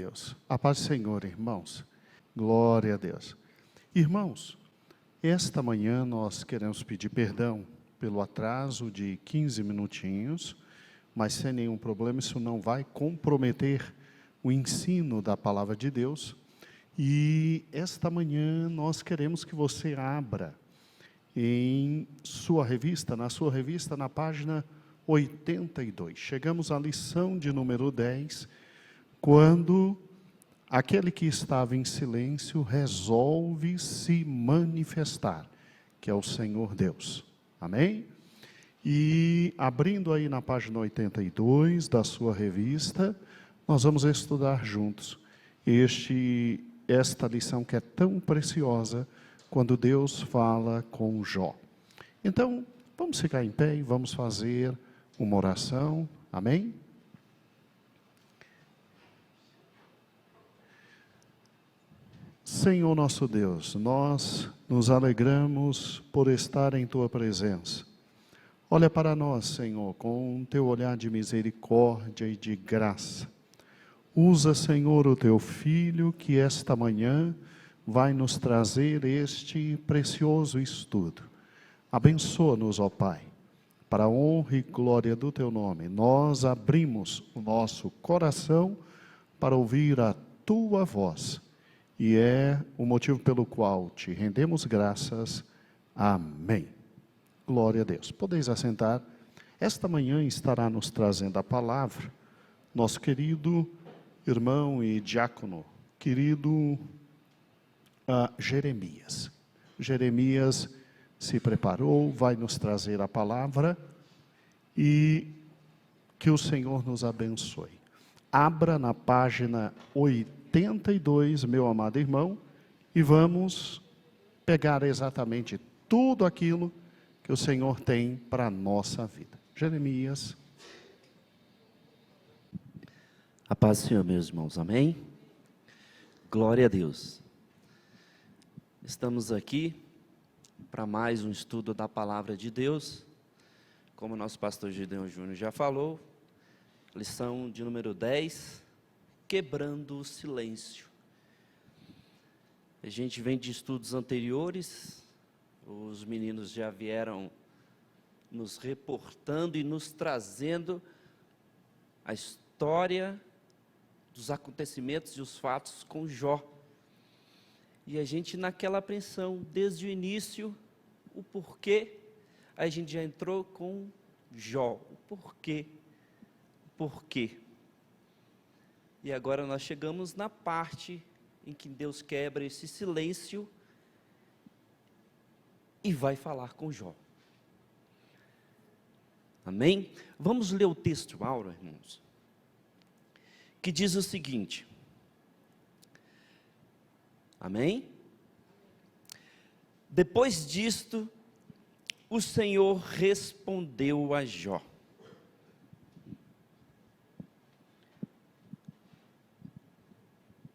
Deus. A paz do Senhor, irmãos. Glória a Deus. Irmãos, esta manhã nós queremos pedir perdão pelo atraso de 15 minutinhos, mas sem nenhum problema, isso não vai comprometer o ensino da palavra de Deus. E esta manhã nós queremos que você abra na sua revista, na página 82. Chegamos à lição de número 10, quando aquele que estava em silêncio resolve se manifestar, que é o Senhor Deus. Amém? E abrindo aí na página 82 da sua revista, nós vamos estudar juntos esta lição que é tão preciosa, quando Deus fala com Jó. Então, vamos ficar em pé e vamos fazer uma oração. Amém? Senhor nosso Deus, nós nos alegramos por estar em Tua presença. Olha para nós, Senhor, com Teu olhar de misericórdia e de graça. Usa, Senhor, o Teu Filho, que esta manhã vai nos trazer este precioso estudo. Abençoa-nos, ó Pai, para a honra e glória do Teu nome. Nós abrimos o nosso coração para ouvir a Tua voz, e é o motivo pelo qual Te rendemos graças. Amém. Glória a Deus. Podeis assentar. Esta manhã estará nos trazendo a palavra nosso querido irmão e diácono, querido Jeremias. Jeremias se preparou, vai nos trazer a palavra e que o Senhor nos abençoe. Abra na página 82, meu amado irmão, e vamos pegar exatamente tudo aquilo que o Senhor tem para a nossa vida. Jeremias. A paz do Senhor, meus irmãos, amém? Glória a Deus. Estamos aqui para mais um estudo da palavra de Deus. Como o nosso pastor Gideon Júnior já falou, lição de número 10, quebrando o silêncio. A gente vem de estudos anteriores, os meninos já vieram nos reportando e nos trazendo a história dos acontecimentos e os fatos com Jó. E a gente naquela apreensão, desde o início, o porquê, a gente já entrou com Jó, o porquê. E agora nós chegamos na parte em que Deus quebra esse silêncio e vai falar com Jó. Amém? Vamos ler o texto, Aura, irmãos, que diz o seguinte. Amém? Depois disto, o Senhor respondeu a Jó.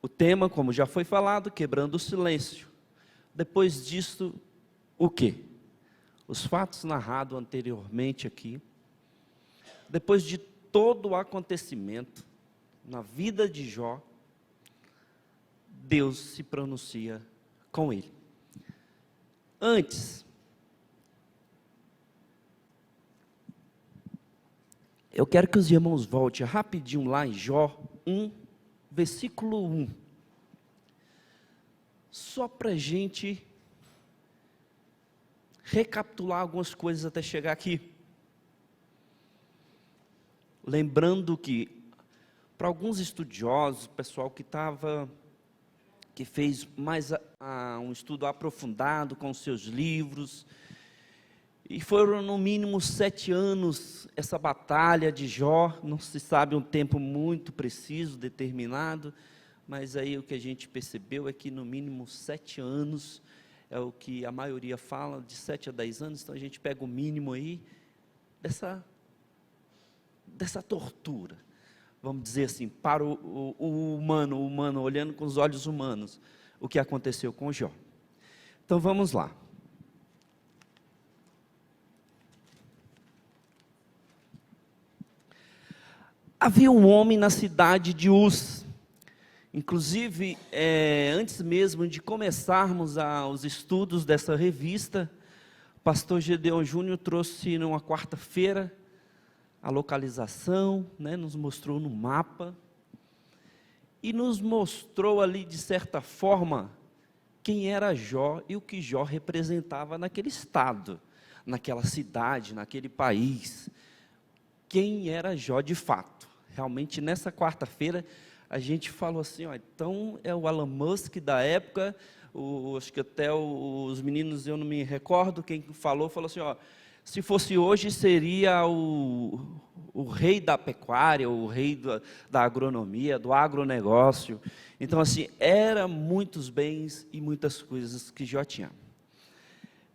O tema, como já foi falado, quebrando o silêncio. Depois disto, o quê? Os fatos narrados anteriormente aqui. Depois de todo o acontecimento na vida de Jó, Deus se pronuncia com ele. Antes, eu quero que os irmãos voltem rapidinho lá em Jó 1, versículo 1. Só para a gente recapitular algumas coisas até chegar aqui. Lembrando que, para alguns estudiosos, o pessoal que fez mais um estudo aprofundado com os seus livros, e foram no mínimo 7 anos essa batalha de Jó, não se sabe um tempo muito preciso, determinado, mas aí o que a gente percebeu é que no mínimo 7 anos, é o que a maioria fala, de 7 a 10 anos, então a gente pega o mínimo aí, dessa tortura. Vamos dizer assim, para o humano olhando com os olhos humanos, o que aconteceu com Jó. Então vamos lá. Havia um homem na cidade de Uz, Inclusive, antes mesmo de começarmos os estudos dessa revista, o pastor Gedeon Júnior trouxe numa quarta-feira a localização, né, nos mostrou no mapa, e nos mostrou ali, de certa forma, quem era Jó e o que Jó representava naquele estado, naquela cidade, naquele país. Quem era Jó de fato. Realmente, nessa quarta-feira, a gente falou assim, ó, então é o Elon Musk da época, acho que até os meninos, eu não me recordo, quem falou assim, ó, se fosse hoje seria o rei da pecuária, o rei da agronomia, do agronegócio. Então, assim, eram muitos bens e muitas coisas que Jó tinha.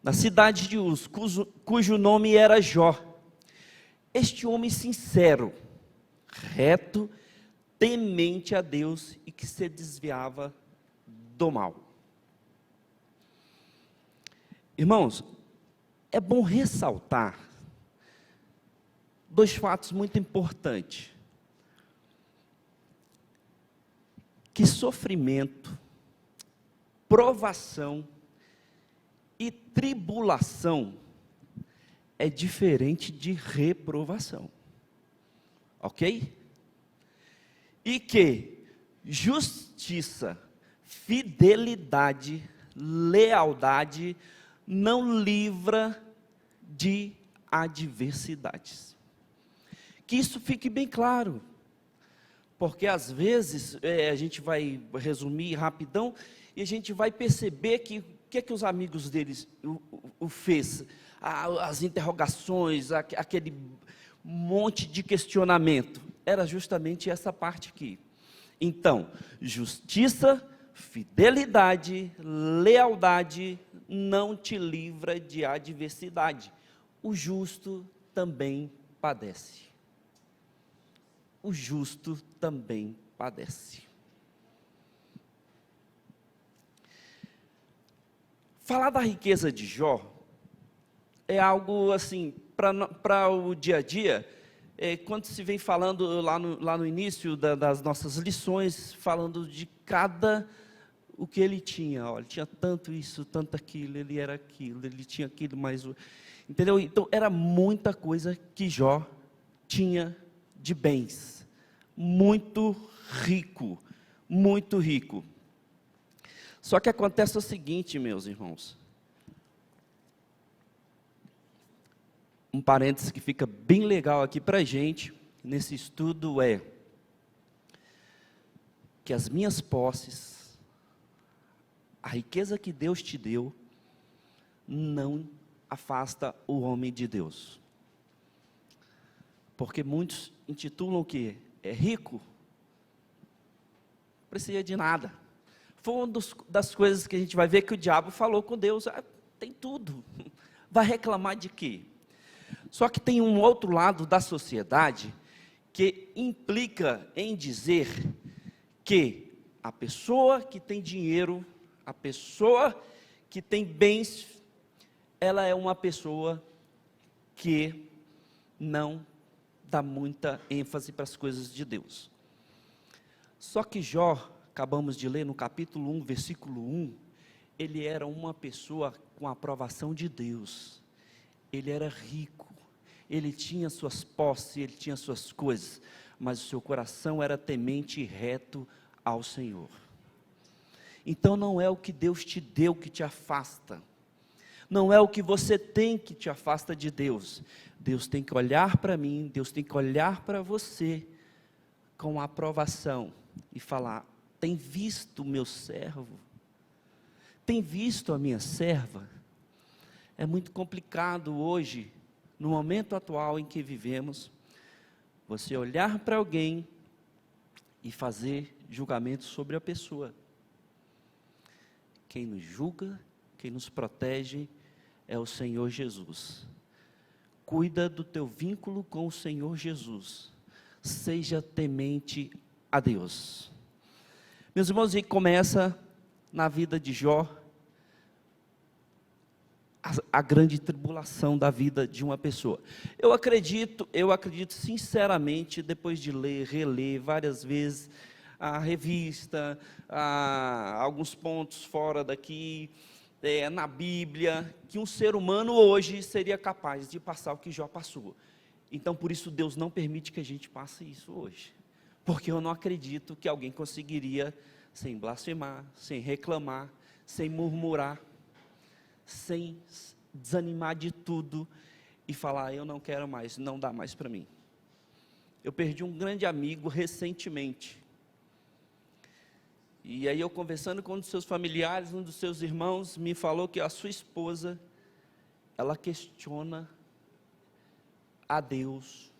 Na cidade de Uz, cujo nome era Jó, este homem sincero, reto, temente a Deus e que se desviava do mal. Irmãos, é bom ressaltar dois fatos muito importantes. Que sofrimento, provação e tribulação é diferente de reprovação. Ok? E que justiça, fidelidade, lealdade não livra de adversidades. Que isso fique bem claro, porque às vezes a gente vai resumir rapidão e a gente vai perceber que o que é que os amigos deles o fez, as interrogações, aquele monte de questionamento, era justamente essa parte aqui. Então, justiça, fidelidade, lealdade não te livra de adversidade. O justo também padece. O justo também padece. Falar da riqueza de Jó é algo assim, para o dia a dia, quando se vem falando lá no início das nossas lições, falando de cada o que ele tinha, olha, ele tinha tanto isso, tanto aquilo, ele era aquilo, ele tinha aquilo, mais o... Entendeu? Então, era muita coisa que Jó tinha de bens, muito rico, muito rico. Só que acontece o seguinte, meus irmãos, um parênteses que fica bem legal aqui para a gente, nesse estudo é, que as minhas posses, a riqueza que Deus te deu, não afasta o homem de Deus. Porque muitos intitulam que é rico, não precisa de nada. Foi uma das coisas que a gente vai ver que o diabo falou com Deus, tem tudo, vai reclamar de quê? Só que tem um outro lado da sociedade, que implica em dizer que a pessoa que tem dinheiro, a pessoa que tem bens, ela é uma pessoa que não dá muita ênfase para as coisas de Deus. Só que Jó, acabamos de ler no capítulo 1, versículo 1, ele era uma pessoa com a aprovação de Deus, ele era rico, ele tinha suas posses, ele tinha suas coisas, mas o seu coração era temente e reto ao Senhor. Então não é o que Deus te deu que te afasta, não é o que você tem que te afasta de Deus. Deus tem que olhar para mim, Deus tem que olhar para você com aprovação e falar, tem visto o meu servo? Tem visto a minha serva? É muito complicado hoje, no momento atual em que vivemos, você olhar para alguém e fazer julgamento sobre a pessoa. Quem nos julga, quem nos protege é o Senhor Jesus. Cuida do teu vínculo com o Senhor Jesus. Seja temente a Deus. Meus irmãos, e começa na vida de Jó a grande tribulação da vida de uma pessoa. Eu acredito sinceramente, depois de ler, reler várias vezes a revista, alguns pontos fora daqui, na Bíblia, que um ser humano hoje seria capaz de passar o que Jó passou. Então, por isso, Deus não permite que a gente passe isso hoje. Porque eu não acredito que alguém conseguiria, sem blasfemar, sem reclamar, sem murmurar, sem desanimar de tudo e falar, eu não quero mais, não dá mais para mim. Eu perdi um grande amigo recentemente. E aí eu conversando com um dos seus familiares, um dos seus irmãos, me falou que a sua esposa, ela questiona a Deus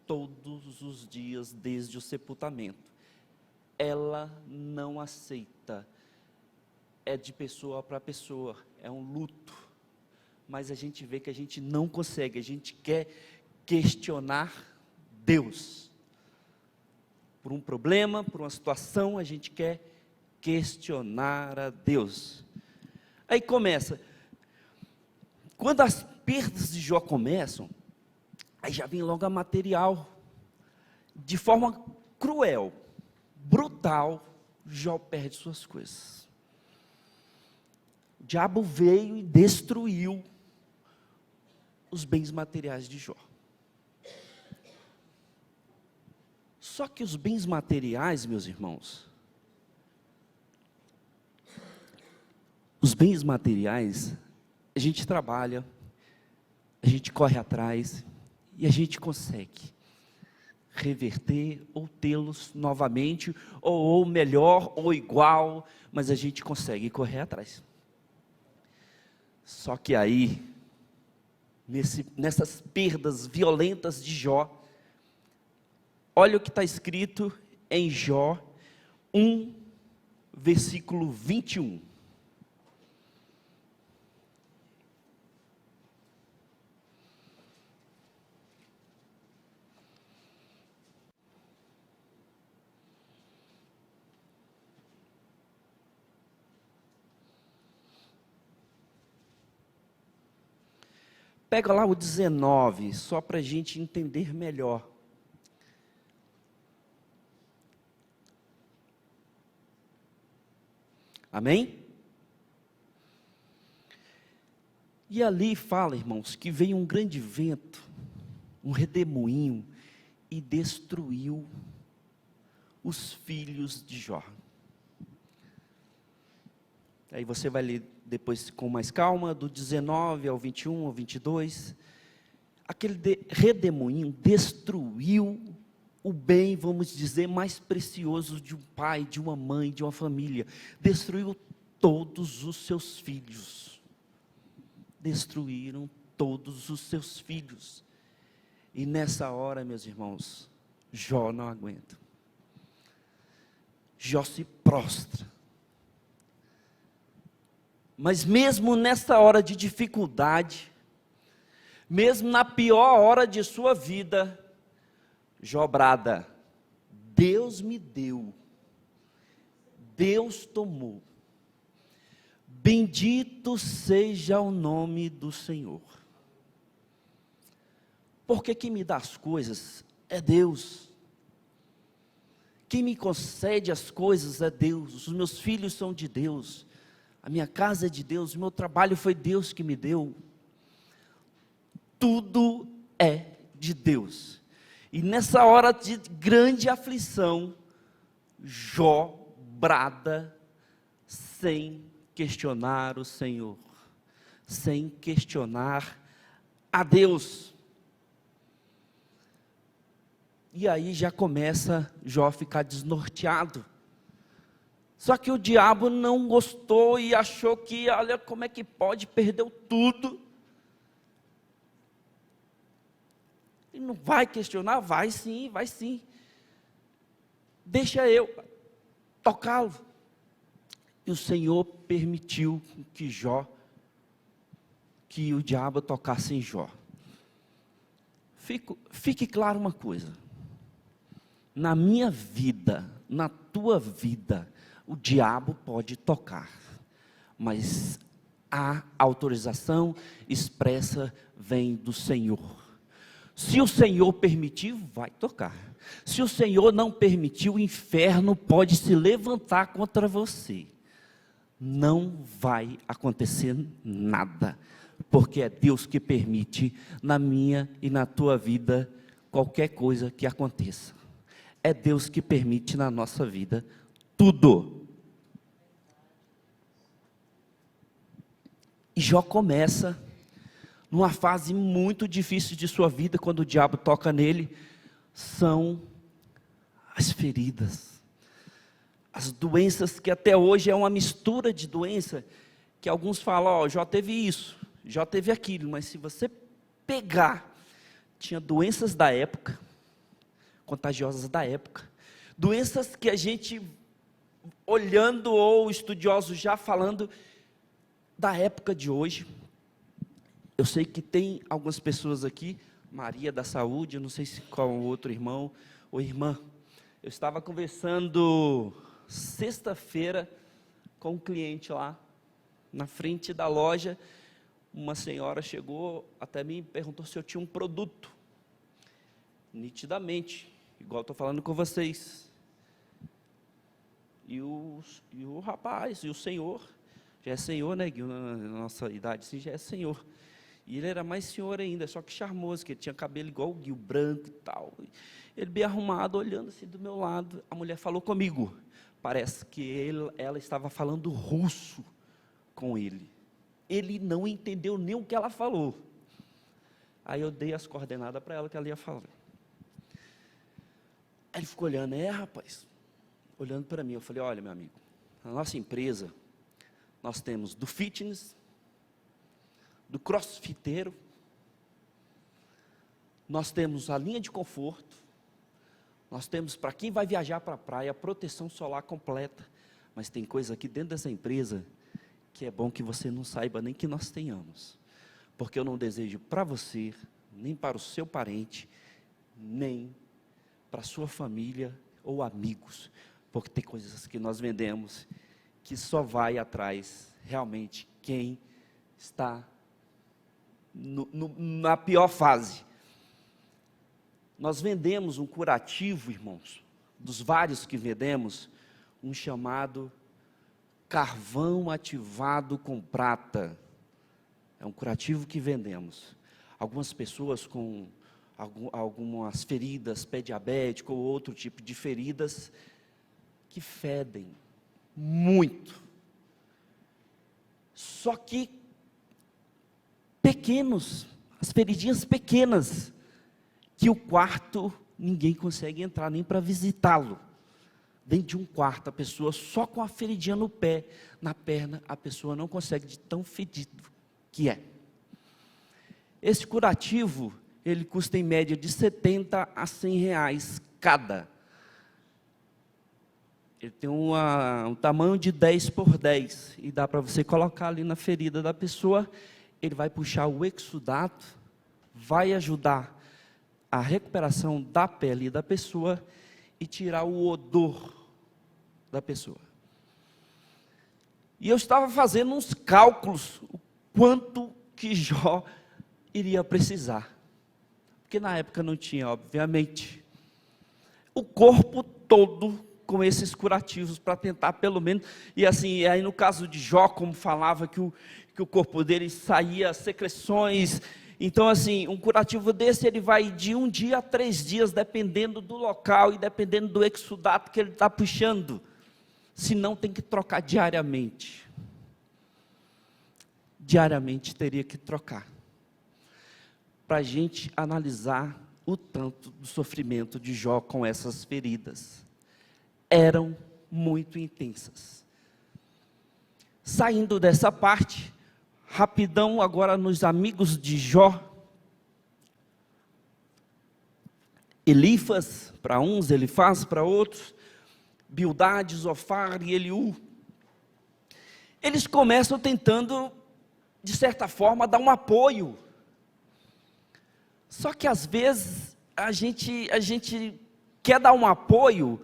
todos os dias desde o sepultamento. Ela não aceita. É de pessoa para pessoa, é um luto. Mas a gente vê que a gente não consegue, a gente quer questionar Deus. Por um problema, por uma situação, a gente quer questionar a Deus. Aí começa, quando as perdas de Jó começam, aí já vem logo a material, de forma cruel, brutal, Jó perde suas coisas. O diabo veio e destruiu os bens materiais de Jó. Só que os bens materiais, meus irmãos, os bens materiais, a gente trabalha, a gente corre atrás, e a gente consegue reverter ou tê-los novamente, ou melhor, ou igual, mas a gente consegue correr atrás. Só que aí, nessas perdas violentas de Jó, olha o que está escrito em Jó 1, versículo 21. Pega lá o 19, só para a gente entender melhor. Amém? E ali fala, irmãos, que veio um grande vento, um redemoinho, e destruiu os filhos de Jó. Aí você vai ler depois com mais calma, do 19 ao 21, ao 22. Aquele redemoinho destruiu o bem, vamos dizer, mais precioso de um pai, de uma mãe, de uma família. Destruiu todos os seus filhos. Destruíram todos os seus filhos. E nessa hora, meus irmãos, Jó não aguenta. Jó se prostra. Mas mesmo nessa hora de dificuldade, mesmo na pior hora de sua vida, Jó brada: Deus me deu, Deus tomou, bendito seja o nome do Senhor. Porque quem me dá as coisas é Deus. Quem me concede as coisas é Deus. Os meus filhos são de Deus. A minha casa é de Deus. O meu trabalho foi Deus que me deu. Tudo é de Deus. E nessa hora de grande aflição, Jó brada sem questionar o Senhor, sem questionar a Deus. E aí já começa Jó a ficar desnorteado. Só que o diabo não gostou e achou que, olha, como é que pode, perdeu tudo. Ele não vai questionar? Vai sim, vai sim. Deixa eu tocá-lo. E o Senhor permitiu que o diabo tocasse em Jó. Fique claro uma coisa. Na minha vida, na tua vida, o diabo pode tocar, mas a autorização expressa vem do Senhor. Se o Senhor permitir, vai tocar. Se o Senhor não permitir, o inferno pode se levantar contra você. Não vai acontecer nada, porque é Deus que permite na minha e na tua vida qualquer coisa que aconteça. É Deus que permite na nossa vida tudo. E Jó começa numa fase muito difícil de sua vida, quando o diabo toca nele, são as feridas, as doenças que até hoje é uma mistura de doença, que alguns falam, ó, Jó teve isso, Jó teve aquilo, mas se você pegar, tinha doenças da época, contagiosas da época, doenças que a gente, olhando ou estudiosos já falando, da época de hoje. Eu sei que tem algumas pessoas aqui, Maria da Saúde, eu não sei se qual outro irmão ou irmã. Eu estava conversando sexta-feira com um cliente lá, na frente da loja. Uma senhora chegou até mim e perguntou se eu tinha um produto. Nitidamente, igual estou falando com vocês. E o rapaz, e o senhor, já é senhor, né, Gil, na nossa idade, sim, já é senhor. E ele era mais senhor ainda, só que charmoso, que ele tinha cabelo igual o Gil, branco e tal. Ele bem arrumado, olhando assim do meu lado. A mulher falou comigo. Parece que ela estava falando russo com ele. Ele não entendeu nem o que ela falou. Aí eu dei as coordenadas para ela que ela ia falar. Aí ele ficou olhando, rapaz, olhando para mim. Eu falei, olha, meu amigo, na nossa empresa, nós temos do fitness, do crossfiteiro, nós temos a linha de conforto, nós temos para quem vai viajar para a praia, proteção solar completa, mas tem coisa aqui dentro dessa empresa que é bom que você não saiba nem que nós tenhamos, porque eu não desejo para você, nem para o seu parente, nem para a sua família ou amigos, porque tem coisas que nós vendemos que só vai atrás realmente quem está na pior fase. Nós vendemos um curativo, irmãos, dos vários que vendemos, um chamado carvão ativado com prata. É um curativo que vendemos. Algumas pessoas com algumas feridas, pé diabético ou outro tipo de feridas, que fedem muito. Só que pequenos, as feridinhas pequenas, que o quarto ninguém consegue entrar nem para visitá-lo. Dentro de um quarto, a pessoa só com a feridinha no pé, na perna, a pessoa não consegue, de tão fedido que é. Esse curativo, ele custa em média de 70 a 100 reais cada. Ele tem um tamanho de 10 por 10, e dá para você colocar ali na ferida da pessoa. Ele vai puxar o exudato, vai ajudar a recuperação da pele da pessoa e tirar o odor da pessoa. E eu estava fazendo uns cálculos, o quanto que Jó iria precisar. Porque na época não tinha, obviamente, o corpo todo com esses curativos, para tentar pelo menos, e assim, aí no caso de Jó, como falava que o corpo dele saía secreções, então assim, um curativo desse, ele vai de 1 dia a 3 dias, dependendo do local e dependendo do exudato que ele está puxando, senão tem que trocar diariamente. Diariamente teria que trocar, para a gente analisar o tanto do sofrimento de Jó com essas feridas. Eram muito intensas. Saindo dessa parte, rapidão agora nos amigos de Jó. Elifas para uns, Elifaz para outros, Bildade, Zofar e Eliú. Eles começam tentando, de certa forma, dar um apoio. Só que às vezes a gente quer dar um apoio,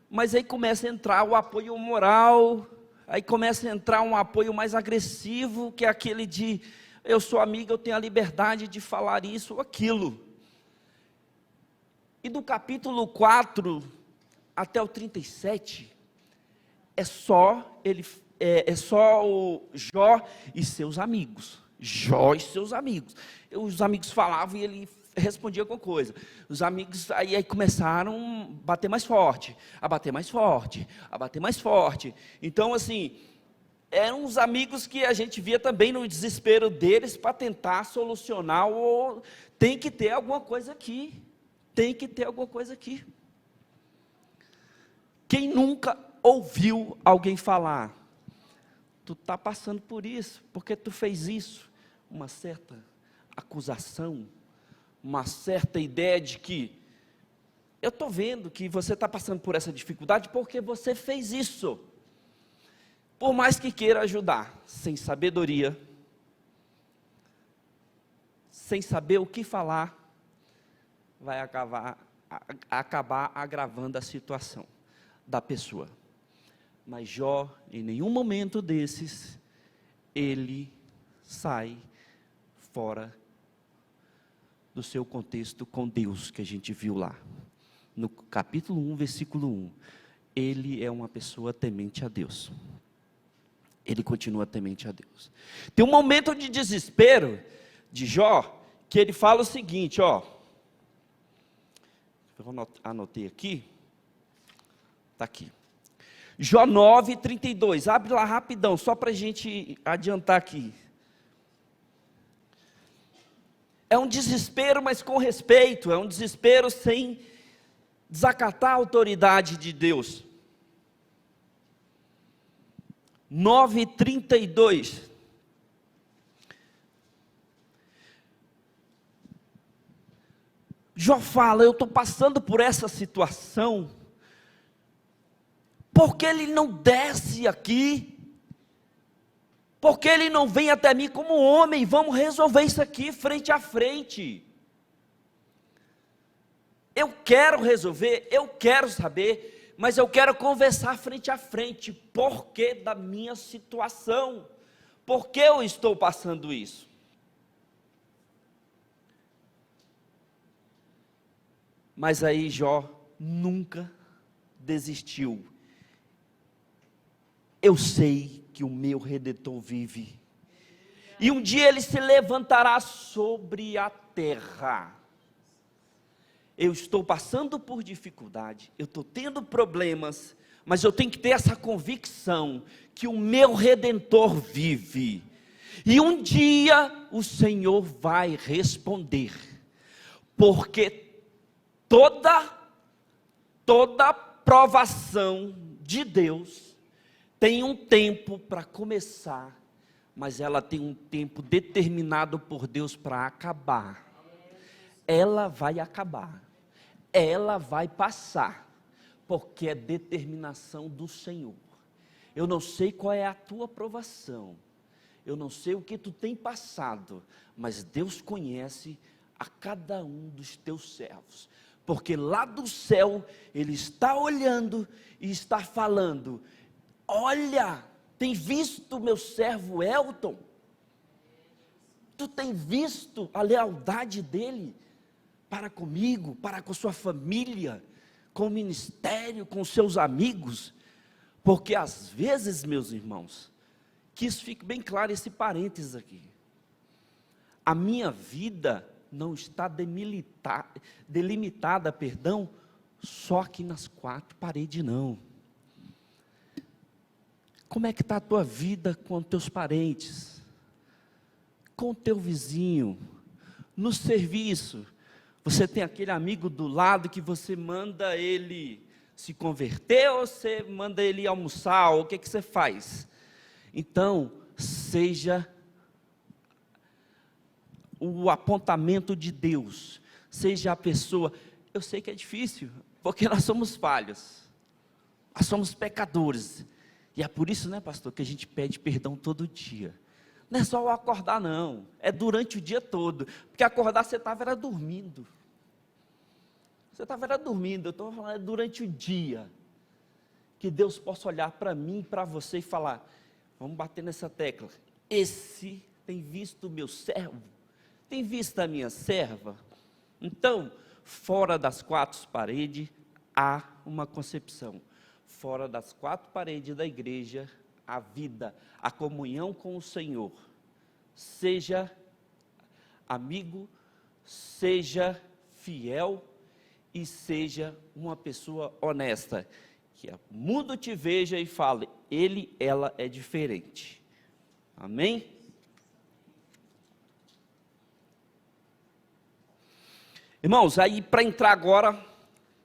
mas aí começa a entrar o apoio moral, aí começa a entrar um apoio mais agressivo, que é aquele de, eu sou amigo, eu tenho a liberdade de falar isso ou aquilo. E do capítulo 4 até o 37, é só o Jó e seus amigos. Jó e seus amigos. Os amigos falavam e ele respondia com coisa. Os amigos aí começaram a bater mais forte, a bater mais forte, a bater mais forte. Então, assim, eram os amigos que a gente via também no desespero deles para tentar solucionar tem que ter alguma coisa aqui. Tem que ter alguma coisa aqui. Quem nunca ouviu alguém falar, tu está passando por isso, porque tu fez isso, uma certa acusação, uma certa ideia de que, eu estou vendo que você está passando por essa dificuldade, porque você fez isso, por mais que queira ajudar, sem sabedoria, sem saber o que falar, vai acabar agravando a situação da pessoa. Mas Jó, em nenhum momento desses, ele sai fora do seu contexto com Deus, que a gente viu lá. No capítulo 1, versículo 1. Ele é uma pessoa temente a Deus. Ele continua temente a Deus. Tem um momento de desespero de Jó, que ele fala o seguinte, ó. Eu anotei aqui. Está aqui. Jó 9, 32. Abre lá rapidão, só para a gente adiantar aqui. É um desespero, mas com respeito. É um desespero sem desacatar a autoridade de Deus. 9, 32. Jó fala, eu estou passando por essa situação, porque ele não desce aqui, porque ele não vem até mim como homem, vamos resolver isso aqui frente a frente. Eu quero resolver, eu quero saber, mas eu quero conversar frente a frente, porque da minha situação, porque eu estou passando isso. Mas aí Jó nunca desistiu. Eu sei que o meu Redentor vive, e um dia ele se levantará sobre a terra. Eu estou passando por dificuldade, eu estou tendo problemas, mas eu tenho que ter essa convicção, que o meu Redentor vive, e um dia o Senhor vai responder, porque toda provação de Deus tem um tempo para começar, mas ela tem um tempo determinado por Deus para acabar. Ela vai acabar, ela vai passar, porque é determinação do Senhor. Eu não sei qual é a tua provação, eu não sei o que tu tem passado, mas Deus conhece a cada um dos teus servos, porque lá do céu Ele está olhando e está falando: olha, tem visto meu servo Elton? Tu tem visto a lealdade dele para comigo, para com sua família, com o ministério, com seus amigos? Porque às vezes, meus irmãos, que isso fique bem claro, esse parênteses aqui, a minha vida não está delimitada, só aqui nas quatro paredes, não. Como é que está a tua vida com teus parentes, com o teu vizinho, no serviço? Você tem aquele amigo do lado que você manda ele se converter, ou você manda ele almoçar, ou o que você faz? Então, seja o apontamento de Deus, seja a pessoa. Eu sei que é difícil, porque nós somos falhos, nós somos pecadores, e é por isso, né, pastor, que a gente pede perdão todo dia. Não é só ao acordar, não, é durante o dia todo, porque acordar você estava dormindo, eu estou falando, é durante o dia, que Deus possa olhar para mim e para você e falar: vamos bater nessa tecla, esse tem visto o meu servo, tem visto a minha serva? Então, fora das quatro paredes há uma concepção. Fora das quatro paredes da igreja, a vida, a comunhão com o Senhor. Seja amigo, seja fiel e seja uma pessoa honesta. Que o mundo te veja e fale, ele, ela é diferente. Amém? Irmãos, aí para entrar agora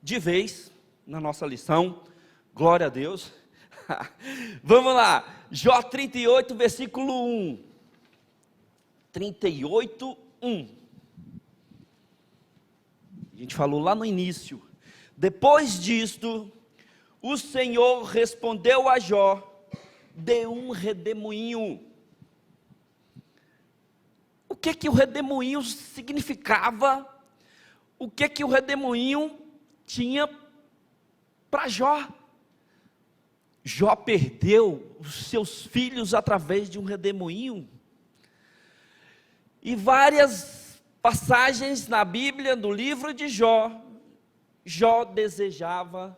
de vez na nossa lição, glória a Deus. Vamos lá, Jó 38, versículo 1. 38, 1. A gente falou lá no início. Depois disto, o Senhor respondeu a Jó de um redemoinho. O que o redemoinho significava? O que o redemoinho tinha para Jó? Jó perdeu os seus filhos através de um redemoinho. E várias passagens na Bíblia, no livro de Jó, Jó desejava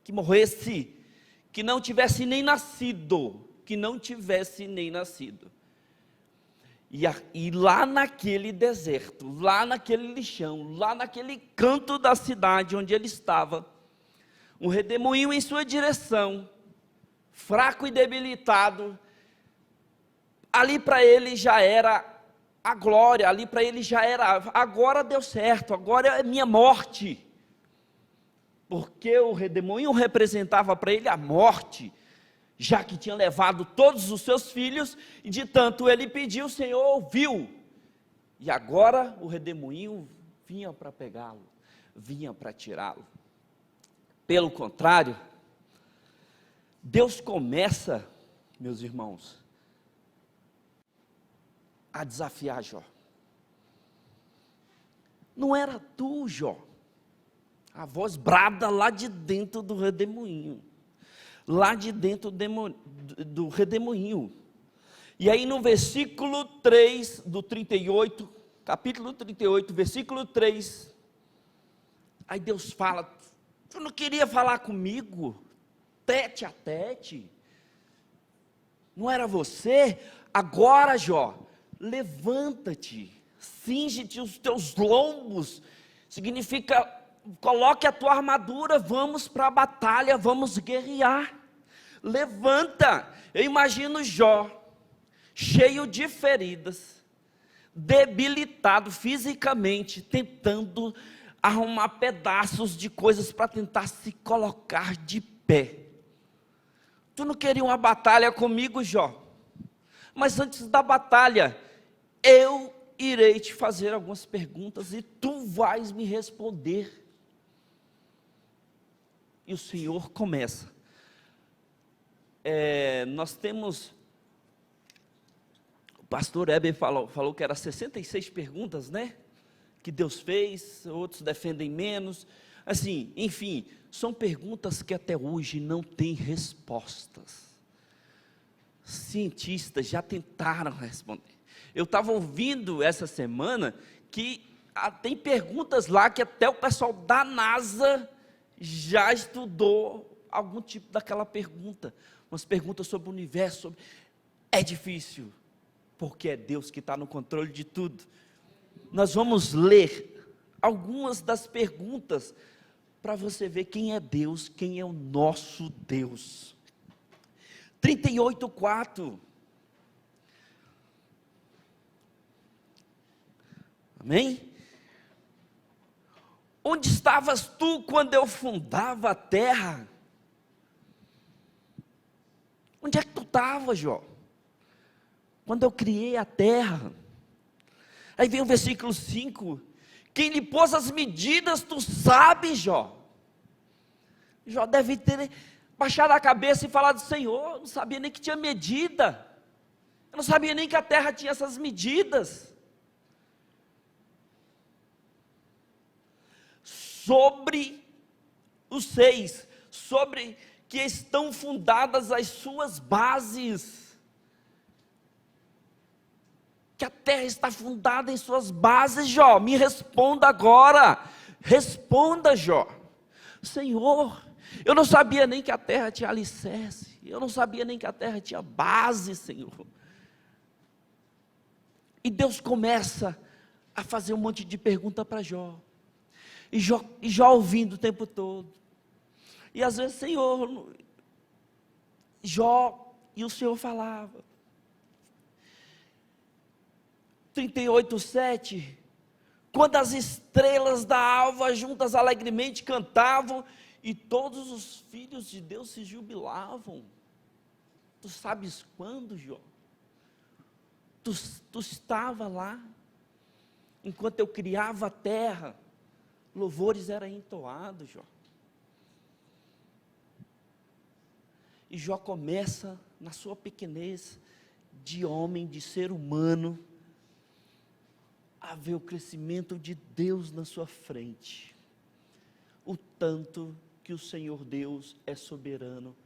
que morresse, que não tivesse nem nascido, E lá naquele deserto, lá naquele lixão, lá naquele canto da cidade onde ele estava, um redemoinho em sua direção, fraco e debilitado, ali para ele já era a glória, ali para ele já era, agora deu certo, agora é minha morte. Porque o redemoinho representava para ele a morte, já que tinha levado todos os seus filhos, e de tanto ele pediu, o Senhor ouviu. E agora o redemoinho vinha para pegá-lo, vinha para tirá-lo. Pelo contrário, Deus começa, meus irmãos, a desafiar Jó. Não era tu, Jó. A voz brada lá de dentro do redemoinho. Lá de dentro do redemoinho. E aí no versículo 3 do 38, capítulo 38, versículo 3, aí Deus fala, tu não queria falar comigo, tete a tete? Não era você? Agora, Jó, levanta-te, cinge-te os teus lombos, significa, coloque a tua armadura, vamos para a batalha, vamos guerrear, levanta. Eu imagino Jó, cheio de feridas, debilitado fisicamente, tentando arrumar pedaços de coisas para tentar se colocar de pé. Tu não queria uma batalha comigo, Jó? Mas antes da batalha, eu irei te fazer algumas perguntas e tu vais me responder. E o Senhor começa. Nós temos, o pastor Heber falou que era 66 perguntas, né? Que Deus fez, outros defendem menos. Assim, enfim, são perguntas que até hoje não têm respostas. Cientistas já tentaram responder. Eu estava ouvindo essa semana que tem perguntas lá que até o pessoal da NASA já estudou algum tipo daquela pergunta, umas perguntas sobre o universo, é difícil, porque é Deus que está no controle de tudo. Nós vamos ler algumas das perguntas, para você ver quem é Deus, quem é o nosso Deus. 38:4, amém? Onde estavas tu quando eu fundava a terra? Onde é que tu estava, Jó? Quando eu criei a terra? Aí vem o versículo 5. Quem lhe pôs as medidas, tu sabes, Jó. Jó deve ter baixado a cabeça e falado, Senhor, eu não sabia nem que tinha medida. Eu não sabia nem que a terra tinha essas medidas. Sobre os 6, sobre que estão fundadas as suas bases, que a terra está fundada em suas bases, Jó, me responda agora, Responda, Jó. Senhor, eu não sabia nem que a terra tinha alicerce, eu não sabia nem que a terra tinha base, Senhor. E Deus começa a fazer um monte de pergunta para Jó. E Jó ouvindo o tempo todo. E às vezes, Senhor, Jó, e o Senhor falava. 38:7, quando as estrelas da alva juntas alegremente cantavam, e todos os filhos de Deus se jubilavam. Tu sabes quando, Jó? Tu estava lá, enquanto eu criava a terra, louvores eram entoados, Jó. E Jó começa, na sua pequenez, de homem, de ser humano, a ver o crescimento de Deus na sua frente. O tanto que o Senhor Deus é soberano,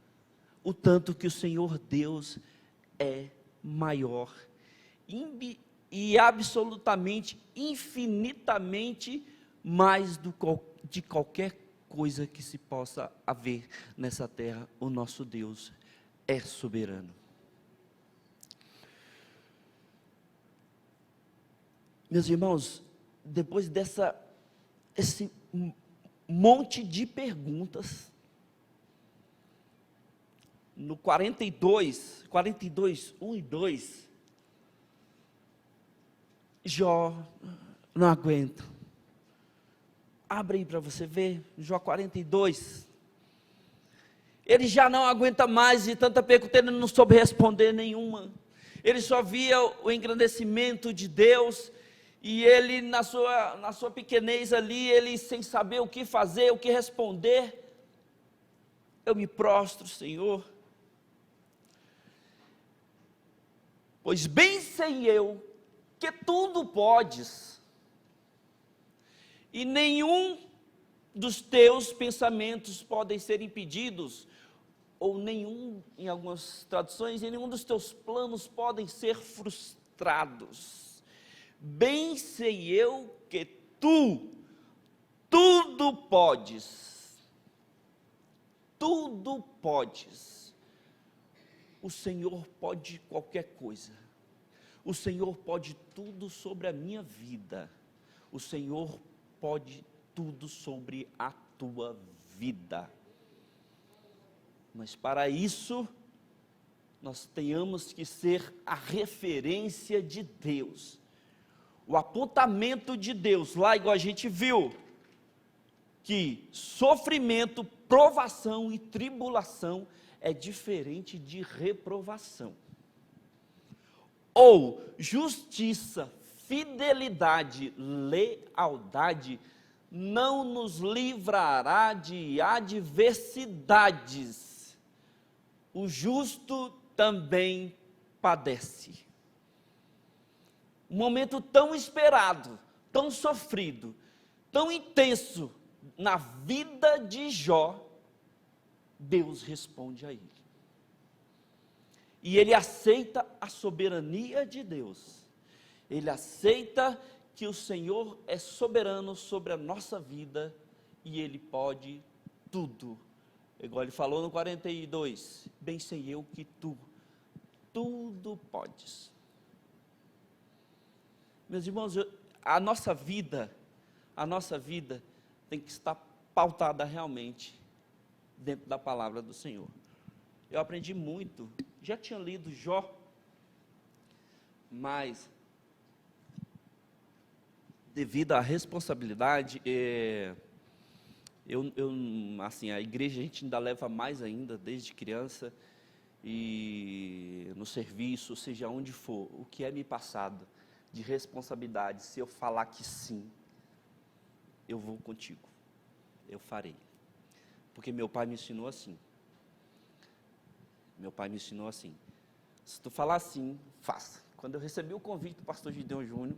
o tanto que o Senhor Deus é maior, e absolutamente, infinitamente mais de qualquer coisa que se possa haver nessa terra. O nosso Deus é soberano. Meus irmãos, depois esse monte de perguntas, no 42, 1 e 2, Jó, não aguento. Abre aí para você ver, Jó 42. Ele já não aguenta mais de tanta pergunta, ele não soube responder nenhuma. Ele só via o engrandecimento de Deus, e ele na sua pequenez ali, ele sem saber o que fazer, o que responder. Eu me prostro, Senhor, pois bem sei eu que tudo podes, e nenhum dos teus pensamentos podem ser impedidos, ou nenhum, em algumas traduções, e nenhum dos teus planos podem ser frustrados. Bem sei eu que tu tudo podes, tudo podes. O Senhor pode qualquer coisa. O Senhor pode tudo sobre a minha vida. O Senhor pode tudo sobre a tua vida. Mas para isso, nós tenhamos que ser a referência de Deus. O apontamento de Deus, lá igual a gente viu, que sofrimento, provação e tribulação é diferente de reprovação. Ou justiça, fidelidade, lealdade não nos livrará de adversidades. O justo também padece. Um momento tão esperado, tão sofrido, tão intenso na vida de Jó, Deus responde a ele. E ele aceita a soberania de Deus. Ele aceita que o Senhor é soberano sobre a nossa vida e Ele pode tudo. Igual ele falou no 42, bem sei eu que tu tudo podes. Meus irmãos, a nossa vida tem que estar pautada realmente dentro da palavra do Senhor. Eu aprendi muito, já tinha lido Jó, mas devido à responsabilidade, assim, a igreja a gente ainda leva mais ainda, desde criança, e no serviço, seja onde for, o que é me passado de responsabilidade, se eu falar que sim, eu vou contigo, eu farei, porque meu pai me ensinou assim. Se tu falar assim, faça. Quando eu recebi o convite do pastor Gideon Júnior,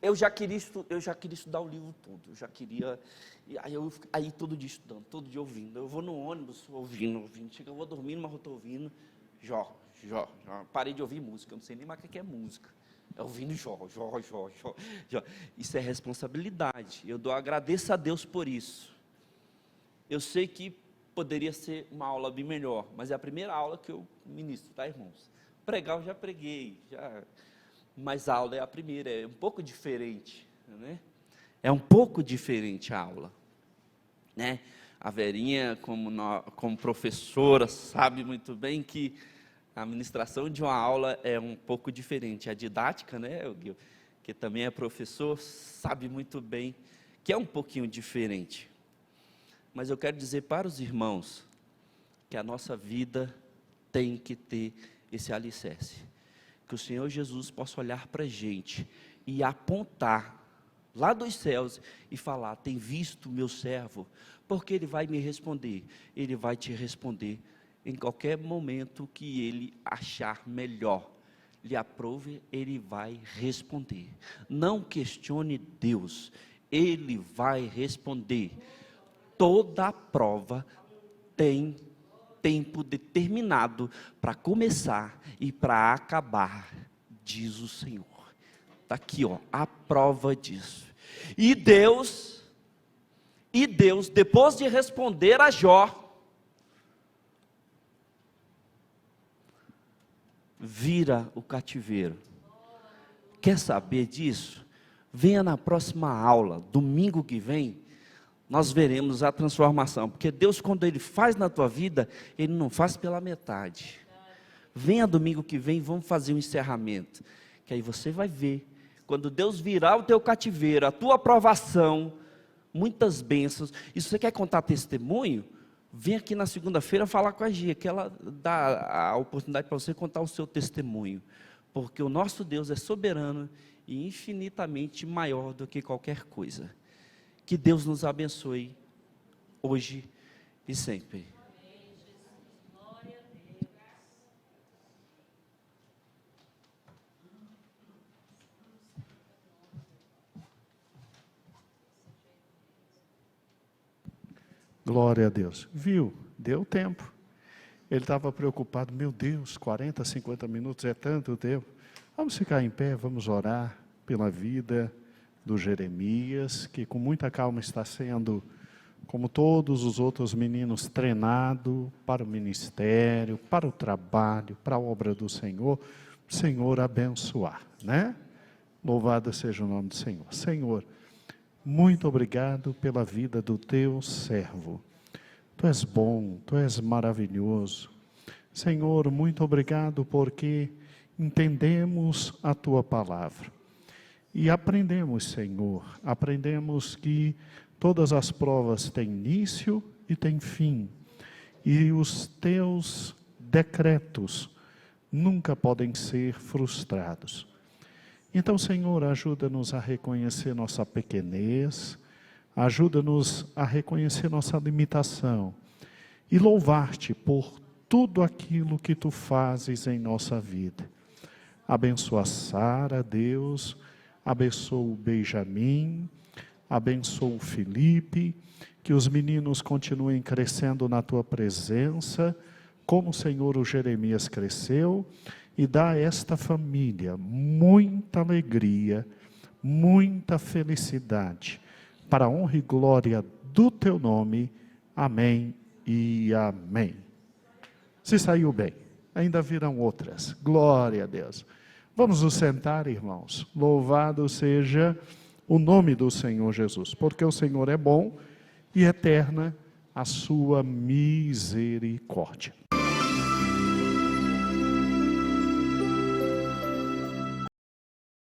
eu já queria estudar o livro todo, aí todo dia estudando, todo dia ouvindo. Eu vou no ônibus ouvindo, chega, eu vou dormindo, mas eu estou ouvindo. Jó, parei de ouvir música, eu não sei nem mais o que é música. ouvindo Jó. Isso é responsabilidade. Agradeço a Deus por isso. Eu sei que poderia ser uma aula bem melhor, mas é a primeira aula que eu ministro, tá, irmãos? Pregar eu já preguei, mas a aula é a primeira, é um pouco diferente, né? É um pouco diferente a aula, né? A Verinha, como professora, sabe muito bem que a ministração de uma aula é um pouco diferente. A didática, né, o Gil, que também é professor, sabe muito bem que é um pouquinho diferente. Mas eu quero dizer para os irmãos que a nossa vida tem que ter esse alicerce. Que o Senhor Jesus possa olhar para a gente e apontar lá dos céus e falar: tem visto o meu servo? Porque ele vai me responder, ele vai te responder em qualquer momento que ele achar melhor, lhe aprove, ele vai responder. Não questione Deus, ele vai responder. Toda prova tem tempo determinado para começar e para acabar, diz o Senhor. Está aqui, ó, a prova disso. E Deus, depois de responder a Jó, vira o cativeiro. Quer saber disso? Venha na próxima aula, domingo que vem, nós veremos a transformação, porque Deus, quando Ele faz na tua vida, Ele não faz pela metade. Venha domingo que vem, vamos fazer um encerramento, que aí você vai ver, quando Deus virar o teu cativeiro, a tua aprovação, muitas bênçãos. E se você quer contar testemunho, vem aqui na segunda-feira falar com a Gia, que ela dá a oportunidade para você contar o seu testemunho, porque o nosso Deus é soberano e infinitamente maior do que qualquer coisa. Que Deus nos abençoe, hoje e sempre. Glória a Deus. Viu? Deu tempo. Ele estava preocupado, meu Deus, 40, 50 minutos é tanto tempo. Vamos ficar em pé, vamos orar pela vida do Jeremias, que com muita calma está sendo, como todos os outros meninos, treinado para o ministério, para o trabalho, para a obra do Senhor. O Senhor abençoar, né? Louvado seja o nome do Senhor. Senhor, muito obrigado pela vida do teu servo. Tu és bom, tu és maravilhoso. Senhor, muito obrigado porque entendemos a tua palavra. E aprendemos, Senhor, aprendemos que todas as provas têm início e têm fim. E os teus decretos nunca podem ser frustrados. Então, Senhor, ajuda-nos a reconhecer nossa pequenez, ajuda-nos a reconhecer nossa limitação e louvar-te por tudo aquilo que tu fazes em nossa vida. Abençoa Sara, Deus, abençoa o Benjamin, abençoa o Felipe, que os meninos continuem crescendo na tua presença, como o Senhor o Jeremias cresceu, e dá a esta família muita alegria, muita felicidade, para a honra e glória do teu nome. Amém e amém. Se saiu bem, ainda virão outras. Glória a Deus. Vamos nos sentar, irmãos. Louvado seja o nome do Senhor Jesus, porque o Senhor é bom e eterna a sua misericórdia.